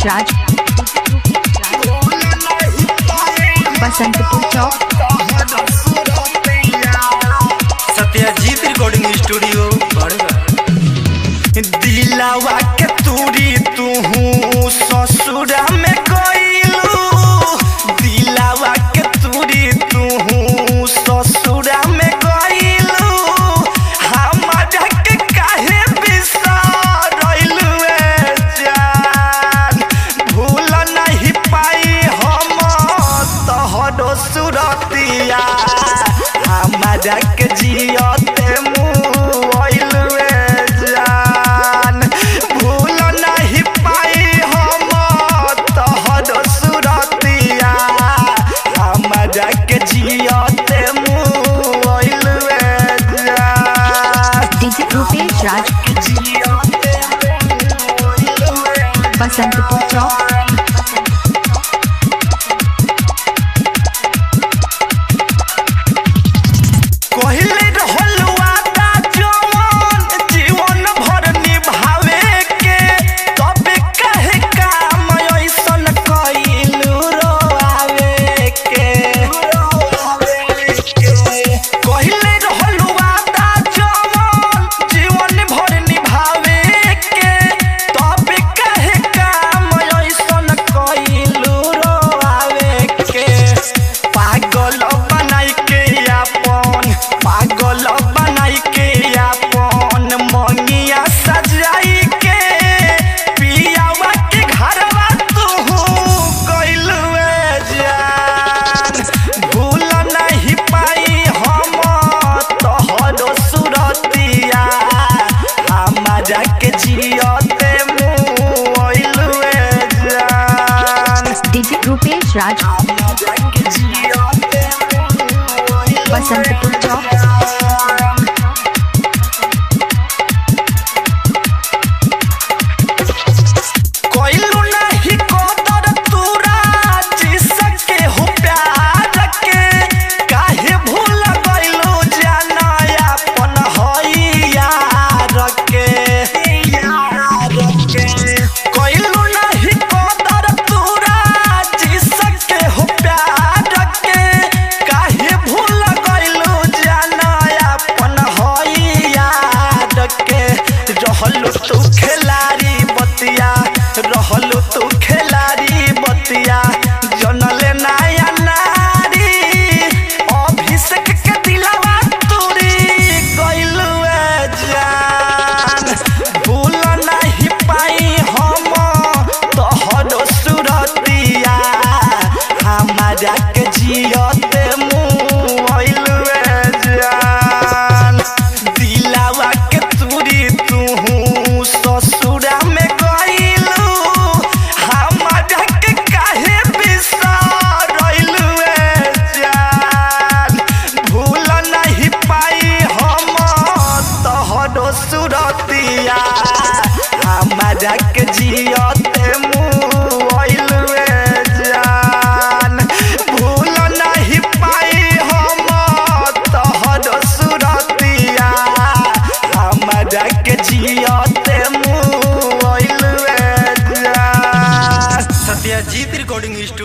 राज बसंतपुर चौक Satyajit recording studio दिलावा के तूरी तू ससुरा में गइलू दिलावा के तूरी तू ससुरा में गइलू हमारा के काहे बिसरइलू जान भूल नहीं पाई हम तोहरो सुरतिया हमारा के जियते मुइलू जान भूल नहीं पाई हम तोहरो सुरतिया हमारा के जियते मुइलू जान डीजे रूपेश राज बसंतपुर चौक कहले रहल वादा जवन जीवन भर निभावे के तबे काहे काम ऐसन कइलू रोआवे के कहले रहल वादा जवन जीवन भर निभावे के तबे काहे काम ऐसन कइलू रोआवे के पागल बनाई के अपन पागल बनाई के अपन मंगिया सजाई के पियावा के घरवा तू गइलू जान भूल नहीं पाई हम तोहरो सुरतिया हमारा के जियते मुइलू जान डीजे रूपेश राज हमारा के जियते बसंतपुर चौक कोइलू नहीं कदर तूरा जिसके हो प्यार के काहे भूल गइलू जाना अपन हइयार के कोइलू नहीं कदर तूरा जिसके हो प्यार के काहे भूल गइलू जाना अपन हइयार के रहलू तू खिलाड़ी बतिया रहलू तू खिलाड़ी बतिया जनले नया नारी अभिषेक के दिलवा तूरी गइलू जान भूल नहीं पाई हम तोहरो सुरतिया हमारा के जियते मुइलू जान दिलावा के तूरी तू ससुरा में गइलू हमारा के काहे बिसरइलू जान भूल नहीं पाई हम तोहरो सुरतिया हमारा के जियते मुइलू जान भूल नहीं पाई हम तोहरो सुरतिया हमारा के जियते मुइलू जान सत्याजीत रिकॉर्डिंग स्टूडियो